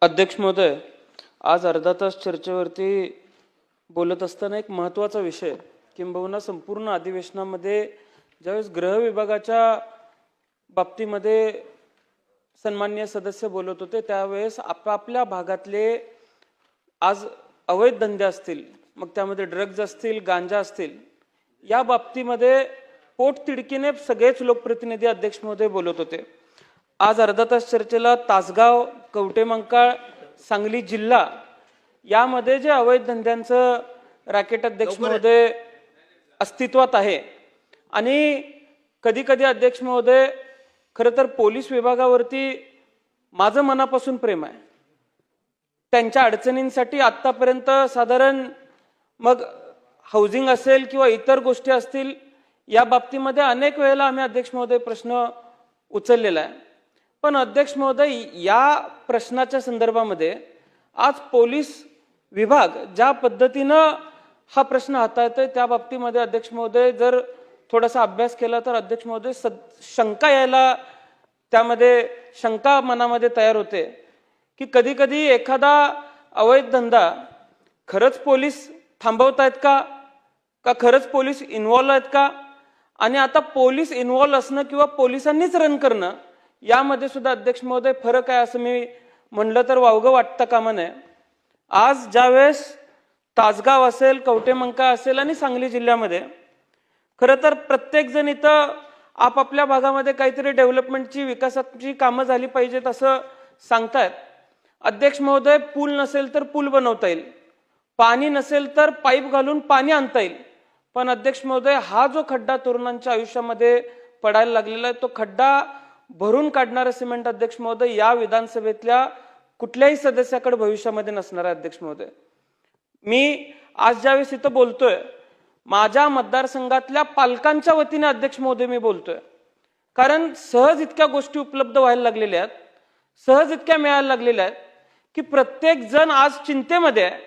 अध्यक्ष महोदय, आज अर्धा तास चर्चेवरती बोलत असताना एक महत्त्वाचा विषय किंबहुना संपूर्ण अधिवेशनामध्ये ज्यावेळेस गृह विभागाच्या बाबतीमध्ये सन्माननीय सदस्य बोलत होते त्यावेळेस आपापल्या भागातले आज अवैध धंदे असतील, मग त्यामध्ये ड्रग्ज असतील, गांजा असतील, या बाबतीमध्ये पोटतिडकीने सगळेच लोकप्रतिनिधी अध्यक्ष महोदय बोलत होते। आज अर्धा तास चर्चेला तासगाव, कवटेमंकाळ, सांगली जिल्हा यामध्ये जे अवैध धंद्यांचं रॅकेट अध्यक्ष महोदय अस्तित्वात आहे आणि कधी कधी अध्यक्ष महोदय खरं तर पोलीस विभागावरती माझं मनापासून प्रेम आहे। त्यांच्या अडचणींसाठी आतापर्यंत साधारण मग हाऊसिंग असेल किंवा इतर गोष्टी असतील या बाबतीमध्ये अनेक वेळेला आम्ही अध्यक्ष महोदय प्रश्न उचललेला आहे। पण अध्यक्ष महोदय या प्रश्नाच्या संदर्भामध्ये आज पोलीस विभाग ज्या पद्धतीनं हा प्रश्न हाताळतोय त्या बाबतीमध्ये अध्यक्ष महोदय जर थोडासा अभ्यास केला तर अध्यक्ष महोदय शंका यायला त्यामध्ये शंका मनामध्ये तयार होते की कधी कधी एखादा अवैध धंदा खरंच पोलीस थांबवतायत का खरंच पोलीस इन्व्हॉल्व आहेत का, आणि आता पोलीस इन्व्हॉल्व असणं किंवा पोलिसांनीच रन करणं यामध्ये सुद्धा अध्यक्ष महोदय फरक आहे असं मी म्हणलं तर वावगं वाटतं कामा नये। आज ज्यावेळेस तासगाव असेल, कवटेमंकाळ असेल आणि सांगली जिल्ह्यामध्ये खरं तर प्रत्येक जण इथं आपापल्या भागामध्ये काहीतरी डेव्हलपमेंटची विकासाची कामं झाली पाहिजेत असं सांगतायत। अध्यक्ष महोदय, पूल नसेल तर पूल बनवता येईल, पाणी नसेल तर पाईप घालून पाणी आणता येईल, पण अध्यक्ष महोदय हा जो खड्डा तरुणांच्या आयुष्यामध्ये पडायला लागलेला आहे तो खड्डा भरून काढणारं सिमेंट अध्यक्ष महोदय या विधानसभेतल्या कुठल्याही सदस्याकडे भविष्यामध्ये नसणार आहे। अध्यक्ष महोदय, मी आज ज्यावेळेस इथं बोलतोय माझ्या मतदारसंघातल्या पालकांच्या वतीने अध्यक्ष महोदय मी बोलतोय, कारण सहज इतक्या गोष्टी उपलब्ध व्हायला लागलेल्या आहेत, सहज इतक्या मिळायला लागलेल्या आहेत की प्रत्येक जण आज चिंतेमध्ये आहे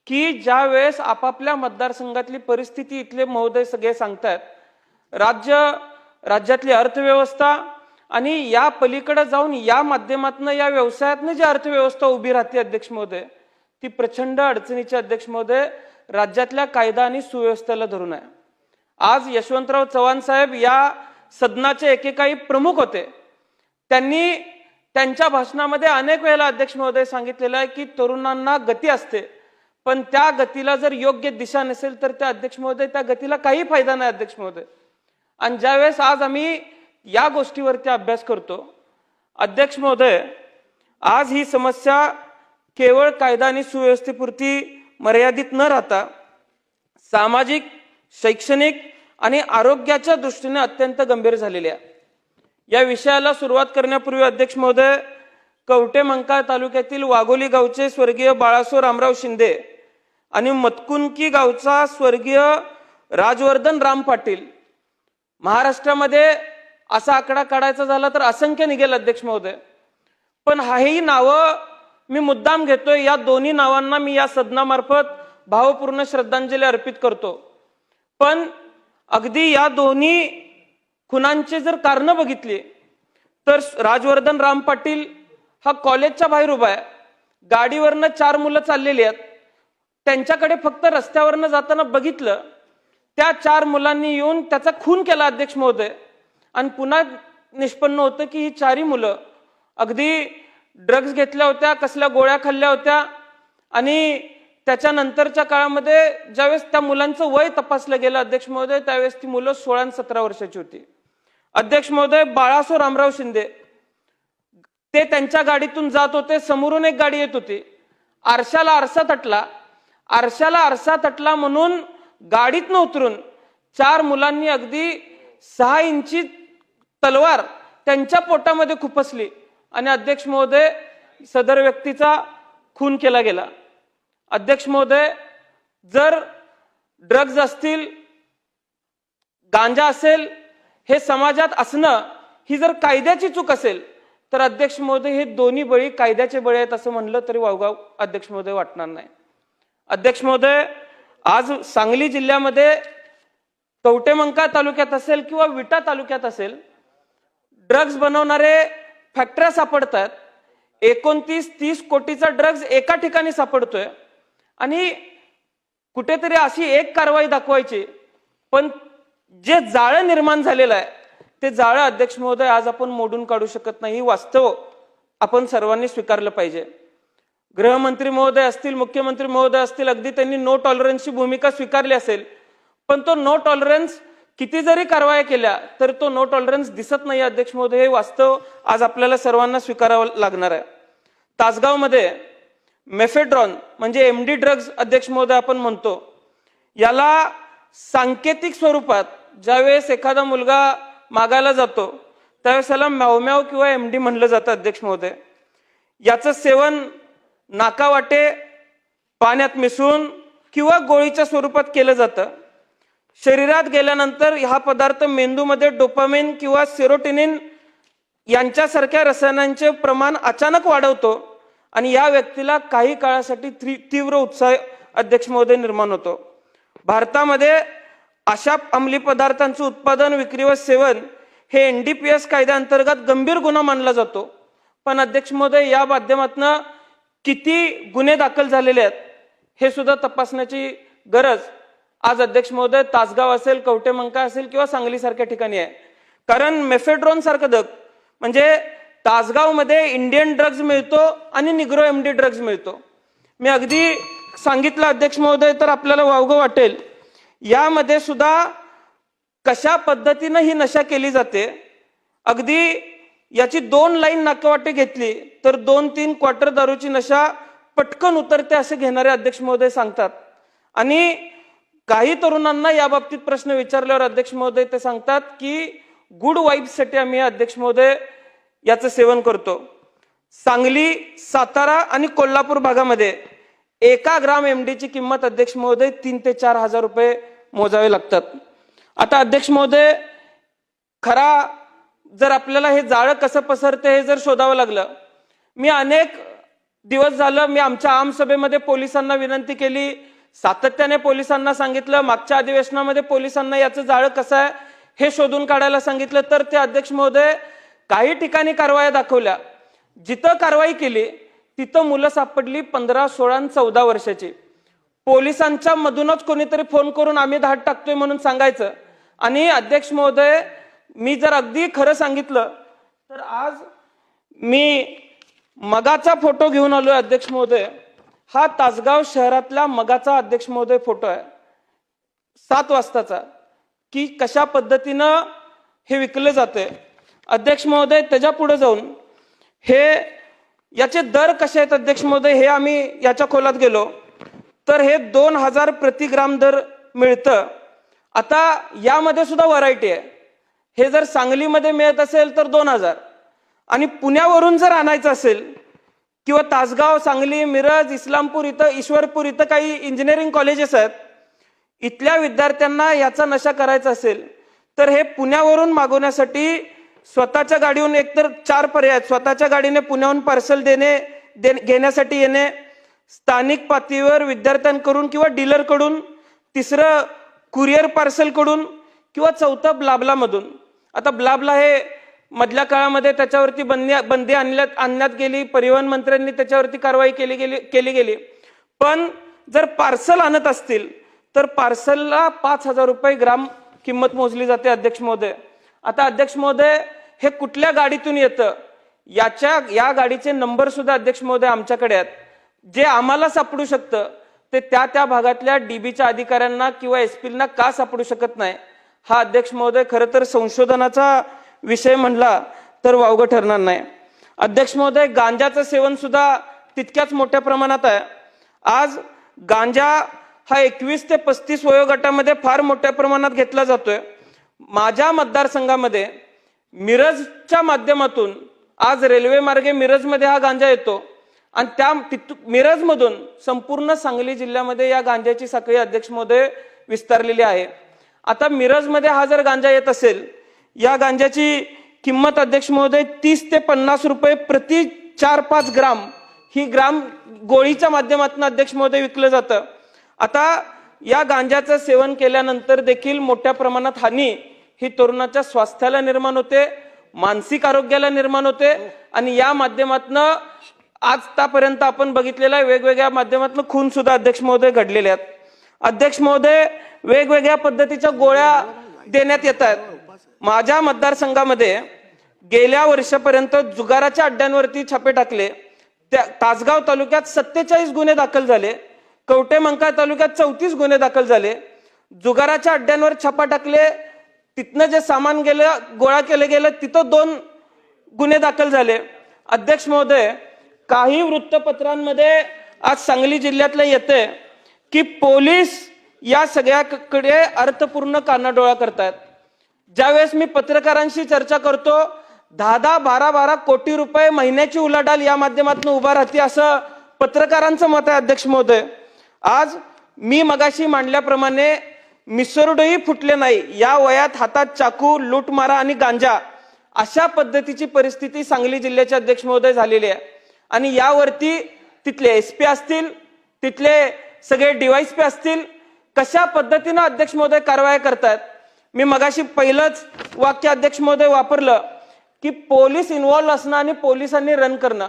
की ज्या वेळेस आपापल्या मतदारसंघातली परिस्थिती इथले महोदय सगळे सांगतायत राज्यातली अर्थव्यवस्था आणि या पलीकडे जाऊन या माध्यमातून या व्यवसायातनं जी अर्थव्यवस्था उभी राहते अध्यक्ष महोदय ती प्रचंड अडचणीची अध्यक्ष महोदय राज्यातल्या कायदा आणि सुव्यवस्थेला धरून आहे। आज यशवंतराव चव्हाण साहेब या सदनाचे एकेकाळी प्रमुख होते, त्यांनी त्यांच्या भाषणामध्ये अनेक वेळेला अध्यक्ष महोदय सांगितलेलं आहे की तरुणांना गती असते पण त्या गतीला जर योग्य दिशा नसेल तर त्या अध्यक्ष महोदय त्या गतीला काही फायदा नाही अध्यक्ष महोदय। आणि ज्यावेळेस आज आम्ही या गोष्टीवरती अभ्यास करतो अध्यक्ष महोदय, आज ही समस्या केवळ कायदा आणि सुव्यवस्थेपुरती मर्यादित न राहता सामाजिक, शैक्षणिक आणि आरोग्याच्या दृष्टीने अत्यंत गंभीर झालेली आहे। या विषयाला सुरुवात करण्यापूर्वी अध्यक्ष महोदय, कवटेमंकाळ तालुक्यातील वाघोली गावचे स्वर्गीय बाळासो रामराव शिंदे आणि मतकुंकी गावचा स्वर्गीय राजवर्धन राम पाटील, महाराष्ट्रामध्ये असा आकडा काढायचा झाला तर असंख्य निघेल अध्यक्ष महोदय, पण ही नावं मी मुद्दाम घेतोय, या दोन्ही नावांना मी या सदनामार्फत भावपूर्ण श्रद्धांजली अर्पित करतो। पण अगदी या दोन्ही खुनांचे जर कारण बघितली तर राजवर्धन राम पाटील हा कॉलेजच्या बाहेर उभा आहे, गाडीवरनं 4 मुलं चाललेली आहेत, त्यांच्याकडे फक्त रस्त्यावरनं जाताना बघितलं, त्या 4 मुलांनी येऊन त्याचा खून केला अध्यक्ष महोदय, आणि पुन्हा निष्पन्न होतं की ही 4ही मुलं अगदी ड्रग्ज घेतल्या होत्या, कसल्या गोळ्या खाल्ल्या होत्या, आणि त्याच्यानंतरच्या काळामध्ये ज्यावेळेस त्या मुलांचं वय तपासलं गेलं अध्यक्ष महोदय त्यावेळेस ती मुलं 16 आणि 17 वर्षाची होती। अध्यक्ष महोदय, बाळासो रामराव शिंदे ते त्यांच्या गाडीतून जात होते, समोरून एक गाडी येत होती, आरशाला आरसा तटला म्हणून गाडीतनं उतरून 4 मुलांनी अगदी 6 इंची तलवार त्यांच्या पोटामध्ये खुपसली आणि अध्यक्ष महोदय सदर व्यक्तीचा खून केला गेला। अध्यक्ष महोदय, जर ड्रग्ज असतील, गांजा असेल, हे समाजात असणं ही जर कायद्याची चूक असेल तर अध्यक्ष महोदय हे दोन्ही बळी कायद्याचे बळी आहेत असं म्हणलं तरी वावगाव अध्यक्ष महोदय वाटणार नाही। अध्यक्ष महोदय, आज सांगली जिल्ह्यामध्ये कवटेमंकाळ तालुक्यात असेल किंवा विटा तालुक्यात असेल ड्रग्ज बनवणारे फॅक्टऱ्या सापडतात। 29-30 कोटीचा ड्रग्ज एका ठिकाणी सापडतोय आणि कुठेतरी अशी एक कारवाई दाखवायची, पण जे जाळं निर्माण झालेलं आहे ते जाळं अध्यक्ष महोदय आज आपण मोडून काढू शकत नाही. वास्तव आपण सर्वांनी स्वीकारलं पाहिजे. गृहमंत्री महोदय असतील, मुख्यमंत्री महोदय असतील, अगदी त्यांनी नो टॉलरन्सची भूमिका स्वीकारली असेल, पण तो नो टॉलरन्स किती जरी कारवाया केल्या तर तो नो टॉलरन्स दिसत नाही अध्यक्ष महोदय. हे वास्तव आज आपल्याला सर्वांना स्वीकारावं लागणार आहे. तासगावमध्ये मेफेड्रॉन म्हणजे एमडी ड्रग्ज अध्यक्ष महोदय आपण म्हणतो, याला सांकेतिक स्वरूपात ज्यावेळेस एखादा मुलगा मागायला जातो त्यावेळेस त्याला म्याव किंवा एमडी म्हणलं जातं अध्यक्ष महोदय. याचं सेवन नाकावाटे पाण्यात मिसळून किंवा गोळीच्या स्वरूपात केलं जातं. शरीरात गेल्यानंतर हा पदार्थ मेंदूमध्ये डोपामिन किंवा सेरोटोनिन यांच्यासारख्या रसायनांचे प्रमाण अचानक वाढवतो आणि या व्यक्तीला काही काळासाठी तीव्र उत्साह अध्यक्ष महोदय निर्माण होतो. भारतामध्ये अशा अंमली पदार्थांचं उत्पादन, विक्री व सेवन हे NDPS कायद्याअंतर्गत गंभीर गुन्हा मानला जातो. पण अध्यक्ष महोदय या माध्यमातून किती गुन्हे दाखल झालेले आहेत हे सुद्धा तपासण्याची गरज आज अध्यक्ष महोदय तासगाव असेल, कवटेमंका असेल किंवा सांगली सारख्या ठिकाणी आहे. कारण मेफेड्रॉन सारखं ड्रग म्हणजे तासगावमध्ये इंडियन ड्रग्ज मिळतो आणि निग्रो एमडी ड्रग्ज मिळतो. मी अगदी सांगितलं अध्यक्ष महोदय तर आपल्याला वावगं वाटेल, यामध्ये सुद्धा कशा पद्धतीनं ही नशा केली जाते. अगदी याची 2 लाईन नाकेवाटे घेतली तर 2-3 क्वार्टर दारूची नशा पटकन उतरते असे घेणारे अध्यक्ष महोदय सांगतात. आणि काही तरुणांना या बाबतीत प्रश्न विचारल्यावर अध्यक्ष महोदय ते सांगतात की गुड वाईब्ससाठी आम्ही अध्यक्ष महोदय याचं सेवन करतो. सांगली, सातारा आणि कोल्हापूर भागामध्ये 1 ग्राम एमडीची किंमत अध्यक्ष महोदय 3 ते 4 हजार रुपये मोजावे लागतात. आता अध्यक्ष महोदय खरा जर आपल्याला हे जाळं कसं पसरते हे जर शोधावं लागलं, मी अनेक दिवस झालं मी आमच्या आमसभेमध्ये पोलिसांना विनंती केली, सातत्याने पोलिसांना सांगितलं, मागच्या अधिवेशनामध्ये पोलिसांना याचं जाळं कसं आहे हे शोधून काढायला सांगितलं, तर ते अध्यक्ष महोदय काही ठिकाणी कारवाया दाखवल्या. जिथं कारवाई केली तिथं मुलं सापडली 15, 16 आणि 14 वर्षाची. पोलिसांच्या मधूनच कोणीतरी फोन करून आम्ही धाड टाकतोय म्हणून सांगायचं. आणि अध्यक्ष महोदय मी जर अगदी खरं सांगितलं तर आज मी मगाचा फोटो घेऊन आलोय अध्यक्ष महोदय. हा तासगाव शहरातला मगाचा अध्यक्ष महोदय फोटो आहे 7 वाजताचा, की कशा पद्धतीनं हे विकले जाते अध्यक्ष महोदय. त्याच्या पुढे जाऊन हे याचे दर कसे आहेत अध्यक्ष महोदय हे आम्ही याच्या खोलात गेलो तर हे 2000 प्रति ग्राम दर मिळतं. आता यामध्ये सुद्धा व्हरायटी आहे. हे जर सांगलीमध्ये मिळत असेल तर 2000 आणि पुण्यावरून जर आणायचं असेल किंवा तासगाव, सांगली, मिरज, इस्लामपूर इथं, ईश्वरपूर इथं काही इंजिनिअरिंग कॉलेजेस आहेत, इथल्या विद्यार्थ्यांना याचा नशा करायचा असेल तर हे पुण्यावरून मागवण्यासाठी स्वतःच्या गाडीहून एकतर 4 पर्याय आहेत. स्वतःच्या गाडीने पुण्याहून पार्सल घेण्यासाठी येणे, स्थानिक पातळीवर विद्यार्थ्यांकडून किंवा डीलरकडून, तिसरं कुरिअर पार्सल कडून किंवा चौथं ब्लाबलामधून. आता ब्लाबला हे मधल्या काळामध्ये त्याच्यावरती बंदी आणण्यात गेली, परिवहन मंत्र्यांनी त्याच्यावरती कारवाई केली गेली. पण जर पार्सल आणत असतील तर पार्सलला 5000 रुपये ग्राम किंमत मोजली जाते अध्यक्ष महोदय. आता अध्यक्ष महोदय हे कुठल्या गाडीतून येतं या गाडीचे नंबर सुद्धा अध्यक्ष महोदय आमच्याकडे आहेत. जे आम्हाला सापडू शकतं ते त्या भागातल्या डीबीच्या अधिकाऱ्यांना किंवा एसपीना का सापडू शकत नाही, हा अध्यक्ष महोदय खरं तर संशोधनाचा विषय म्हणला तर वावगं ठरणार नाही. अध्यक्ष महोदय गांजाचं सेवन सुद्धा तितक्याच मोठ्या प्रमाणात आहे. आज गांजा हा 21 ते 35 वयोगटामध्ये फार मोठ्या प्रमाणात घेतला जातोय. माझ्या मतदारसंघामध्ये मिरजच्या माध्यमातून आज रेल्वे मार्गे मिरजमध्ये हा गांजा येतो आणि त्या मिरजमधून संपूर्ण सांगली जिल्ह्यामध्ये या गांजाची साखळी अध्यक्ष महोदय विस्तारलेली आहे. आता मिरजमध्ये हा जर गांजा येत असेल, या गांजाची किंमत अध्यक्ष महोदय 30 ते 50 रुपये प्रति 4-5 ग्राम ही ग्राम गोळीच्या माध्यमातून अध्यक्ष महोदय विकलं जातं. आता या गांजाचं सेवन केल्यानंतर देखील मोठ्या प्रमाणात हानी ही तरुणाच्या स्वास्थ्याला निर्माण होते, मानसिक आरोग्याला निर्माण होते आणि या माध्यमातून आजपर्यंत आपण बघितलेला आहे वेगवेगळ्या माध्यमातून खून सुद्धा अध्यक्ष महोदय घडलेले आहेत. अध्यक्ष महोदय वेगवेगळ्या पद्धतीच्या गोळ्या देण्यात येत आहेत. माझ्या मतदारसंघामध्ये गेल्या वर्षापर्यंत जुगाराच्या अड्ड्यांवरती छापे टाकले. त्या तासगाव तालुक्यात 47 गुन्हे दाखल झाले. कवठेमंकाळ तालुक्यात 34 गुन्हे दाखल झाले. जुगाराच्या अड्ड्यांवर छापा टाकले, तिथनं जे सामान गेलं गोळा केलं गेलं तिथं 2 गुन्हे दाखल झाले. अध्यक्ष महोदय, काही वृत्तपत्रांमध्ये आज सांगली जिल्ह्यातलं येते की पोलीस या सगळ्याकडे अर्थपूर्ण कानाडोळा करतात. ज्यावेळेस मी पत्रकारांशी चर्चा करतो 10-10, 12-12 कोटी रुपये महिन्याची उलाढाल या माध्यमातून उभा राहते असं पत्रकारांचं मत आहे. अध्यक्ष महोदय, आज मी मगाशी मांडल्याप्रमाणे मिसरूडही फुटले नाही. या वयात हातात चाकू, लूटमारा आणि गांजा अशा पद्धतीची परिस्थिती सांगली जिल्ह्याचे अध्यक्ष महोदय झालेली आहे. आणि यावरती तिथले एसपी असतील, तिथले सगळे डीवायएसपी असतील, कशा पद्धतीनं अध्यक्ष महोदय कारवाई करतात. मी मगाशी पहिलंच वाक्य अध्यक्ष महोदय वापरलं की पोलीस इन्व्हॉल्व असणं आणि पोलिसांनी रन करणं.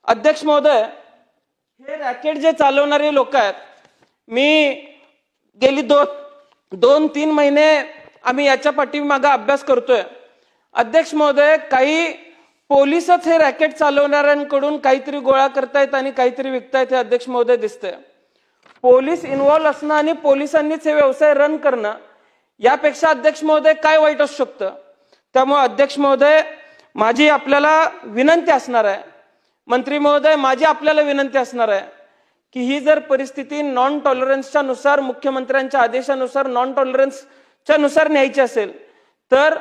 अध्यक्ष महोदय, हे रॅकेट जे चालवणारे लोक आहेत, मी गेली 2-3 महिने आम्ही याच्या पाठीमागे अभ्यास करतोय. अध्यक्ष महोदय, काही पोलीसच हे रॅकेट चालवणाऱ्यांकडून काहीतरी गोळा करतायत आणि काहीतरी विकतायत हे अध्यक्ष महोदय दिसतंय. पोलीस इन्व्हॉल्व असणं आणि पोलिसांनीच हे व्यवसाय रन करणं यापेक्षा अध्यक्ष महोदय काय वाईट असू शकतं. त्यामुळे अध्यक्ष महोदय, माझी आपल्याला विनंती असणार आहे, मंत्री महोदय माझी आपल्याला विनंती असणार आहे की ही जर परिस्थिती नॉन टॉलरन्सच्या नुसार, मुख्यमंत्र्यांच्या आदेशानुसार नॉन टॉलरन्सच्या नुसार न्यायची असेल तर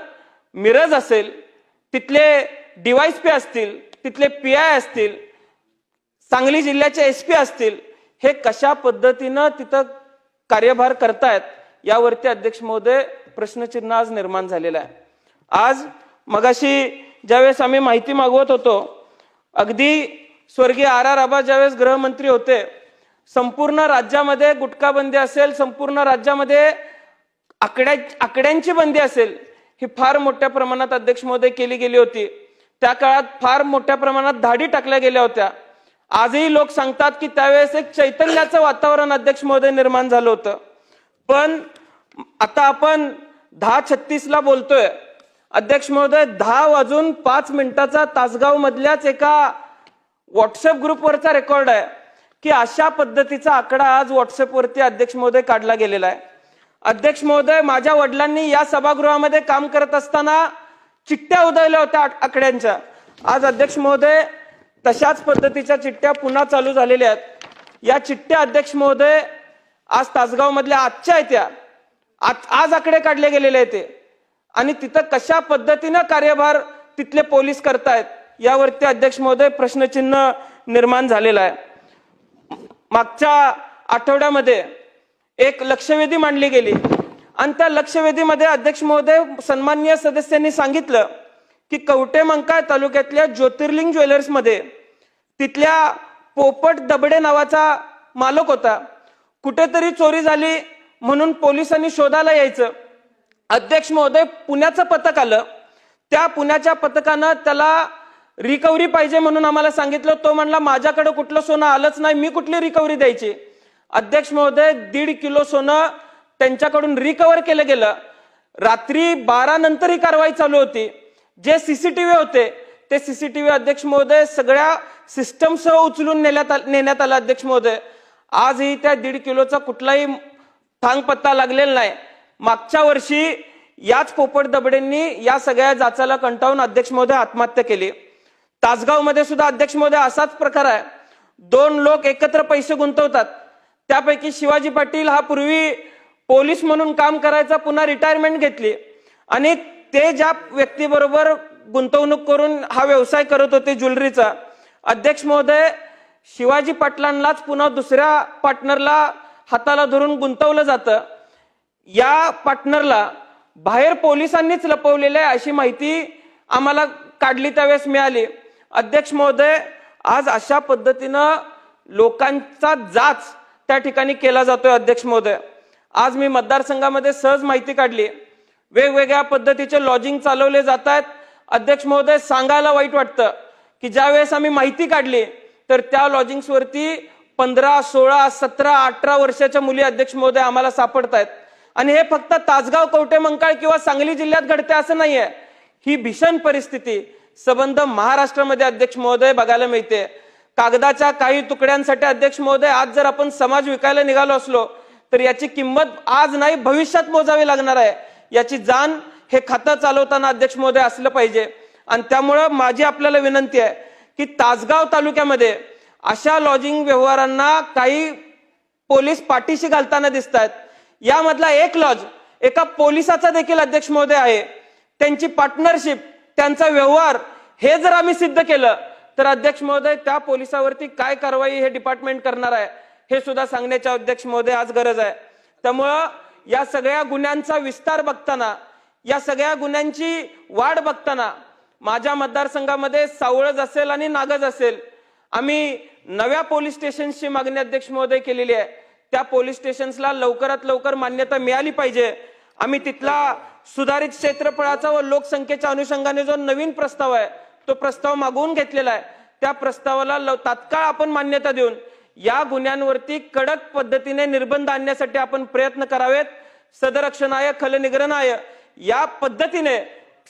मिरज असेल, तिथले डीवायएसपी असतील, तिथले पीआय असतील, सांगली जिल्ह्याचे एसपी असतील, हे कशा पद्धतीनं तिथं कार्यभार करतायत यावरती अध्यक्ष महोदय प्रश्नचिन्ह आज निर्माण झालेला आहे. आज मगाशी ज्यावेळेस आम्ही माहिती मागवत होतो, अगदी स्वर्गीय RR आबा ज्यावेळेस गृहमंत्री होते, संपूर्ण राज्यामध्ये गुटखा बंदी असेल, संपूर्ण राज्यामध्ये आकड्यांची बंदी असेल, ही फार मोठ्या प्रमाणात अध्यक्ष महोदय केली गेली होती. त्या काळात फार मोठ्या प्रमाणात धाडी टाकल्या गेल्या होत्या. आजही लोक सांगतात की त्यावेळेस एक चैतन्याचं वातावरण अध्यक्ष महोदय निर्माण झालं होतं. पण आता आपण 10:36 बोलतोय. अध्यक्ष महोदय, 10:05 तासगाव मधल्याच एका व्हॉट्सअप ग्रुपवरचा रेकॉर्ड आहे की अशा पद्धतीचा आकडा आज व्हॉट्सअपवरती अध्यक्ष महोदय काढला गेलेला आहे. अध्यक्ष महोदय, माझ्या वडिलांनी या सभागृहामध्ये काम करत असताना चिठ्ठ्या उधळल्या होत्या आकड्यांच्या. आज अध्यक्ष महोदय तशाच पद्धतीच्या चिठ्ठ्या पुन्हा चालू झालेल्या आहेत. या चिठ्ठ्या अध्यक्ष महोदय आज तासगाव मधल्या आजच्या आहेत, त्या आज आकडे काढले गेलेले आहेत ते, आणि तिथं कशा पद्धतीनं कार्यभार तिथले पोलीस करतायत यावरती अध्यक्ष महोदय प्रश्नचिन्ह निर्माण झालेला आहे. मागच्या आठवड्यामध्ये एक लक्षवेधी मांडली गेली आणि त्या लक्षवेधीमध्ये अध्यक्ष महोदय सन्माननीय सदस्यांनी सांगितलं की कवठेमंकाळ तालुक्यातल्या ज्योतिर्लिंग ज्वेलर्स मध्ये तिथल्या पोपट दबडे नावाचा मालक होता. कुठेतरी चोरी झाली म्हणून पोलिसांनी शोधायला यायचं. अध्यक्ष महोदय, पुण्याचं पथक आलं. त्या पुण्याच्या पथकानं त्याला रिकव्हरी पाहिजे म्हणून आम्हाला सांगितलं. तो म्हणला माझ्याकडे कुठलं सोनं आलंच नाही, मी कुठली रिकव्हरी द्यायची. अध्यक्ष महोदय, 1.5 किलो सोनं त्यांच्याकडून रिकव्हर केलं गेलं. रात्री 12 नंतर ही कारवाई चालू होती. जे सीसीटीव्ही होते ते सीसीटीव्ही अध्यक्ष महोदय सगळ्या सिस्टमसह उचलून नेण्यात आलं. अध्यक्ष महोदय, आजही त्या 1.5 किलोचा कुठलाही थांग पत्ता लागलेला नाही. मागच्या वर्षी याच पोपट दबडेंनी या सगळ्या जाचाला कंटाळून अध्यक्ष महोदय आत्महत्या केली. तासगाव मध्ये सुद्धा अध्यक्ष महोदय असाच प्रकार आहे. 2 लोक एकत्र पैसे गुंतवतात. त्यापैकी शिवाजी पाटील हा पूर्वी पोलीस म्हणून काम करायचा, पुन्हा रिटायरमेंट घेतली आणि ते ज्या व्यक्तीबरोबर गुंतवणूक करून हा व्यवसाय करत होते ज्वेलरीचा, अध्यक्ष महोदय शिवाजी पाटलांनाच पुन्हा दुसऱ्या पार्टनरला हाताला धरून गुंतवलं जातं. या पार्टनरला बाहेर पोलिसांनीच लपवलेलं आहे अशी माहिती आम्हाला काढली त्यावेळेस मिळाली. अध्यक्ष महोदय, आज अशा पद्धतीनं लोकांचा जाच त्या ठिकाणी केला जातोय. अध्यक्ष महोदय, आज मी मतदारसंघामध्ये सहज माहिती काढली. वेगवेगळ्या पद्धतीचे लॉजिंग चालवले जात आहेत. अध्यक्ष महोदय, सांगायला वाईट वाटतं की ज्यावेळेस आम्ही माहिती काढली तर त्या लॉजिंग्सवरती 15, 16, 17, 18 वर्षाच्या मुली अध्यक्ष महोदय आम्हाला सापडत आहेत. आणि हे फक्त तासगाव, कवठेमंकाळ किंवा सांगली जिल्ह्यात घडते असं नाहीये. ही भीषण परिस्थिती संबंध महाराष्ट्रामध्ये अध्यक्ष महोदय बघायला मिळते. कागदाच्या काही तुकड्यांसाठी अध्यक्ष महोदय आज जर आपण समाज विकायला निघालो असलो तर याची किंमत आज नाही भविष्यात मोजावी लागणार आहे. याची जाण हे खातं चालवताना अध्यक्ष महोदय असलं पाहिजे. आणि त्यामुळं माझी आपल्याला विनंती आहे की तासगाव तालुक्यामध्ये अशा लॉजिंग व्यवहारांना काही पोलीस पाठीशी घालताना दिसत आहेत. यामधला एक लॉज एका पोलिसाचा देखील अध्यक्ष महोदय आहे. त्यांची पार्टनरशिप, त्यांचा व्यवहार हे जर आम्ही सिद्ध केलं तर अध्यक्ष महोदय त्या पोलिसावरती काय कारवाई हे डिपार्टमेंट करणार आहे हे सुद्धा सांगण्याच्या अध्यक्ष महोदय आज गरज आहे. त्यामुळं या सगळ्या गुन्ह्यांचा विस्तार बघताना, या सगळ्या गुन्ह्यांची वाढ बघताना माझ्या मतदारसंघामध्ये सावळज असेल आणि नागज असेल, आम्ही नव्या पोलीस स्टेशनची मागणी अध्यक्ष महोदय केलेली आहे. त्या पोलीस स्टेशन्सला लवकरात लवकर मान्यता मिळाली पाहिजे. आम्ही तिथला सुधारित क्षेत्रफळाचा व लोकसंख्येच्या अनुषंगाने जो नवीन प्रस्ताव आहे तो प्रस्ताव मागवून घेतलेला आहे. त्या प्रस्तावाला तात्काळ आपण मान्यता देऊन या गुन्ह्यांवरती कडक पद्धतीने निर्बंध आणण्यासाठी आपण प्रयत्न करावेत. सदरक्षणाय खलनिग्रहणाय या पद्धतीने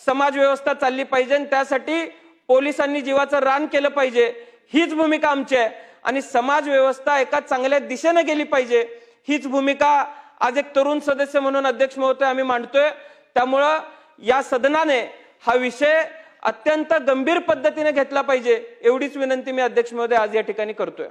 समाज व्यवस्था चालली पाहिजे. त्यासाठी पोलिसांनी जीवाचं रान केलं पाहिजे, हीच भूमिका आमची आहे. आणि समाज व्यवस्था एका चांगल्या दिशेने गेली पाहिजे, हीच भूमिका आज एक तरुण सदस्य म्हणून अध्यक्ष महोदय आम्ही मांडतोय. त्यामुळं या सदनाने हा विषय अत्यंत गंभीर पद्धतीने घेतला पाहिजे एवढीच विनंती मी अध्यक्ष महोदय आज या ठिकाणी करतोय.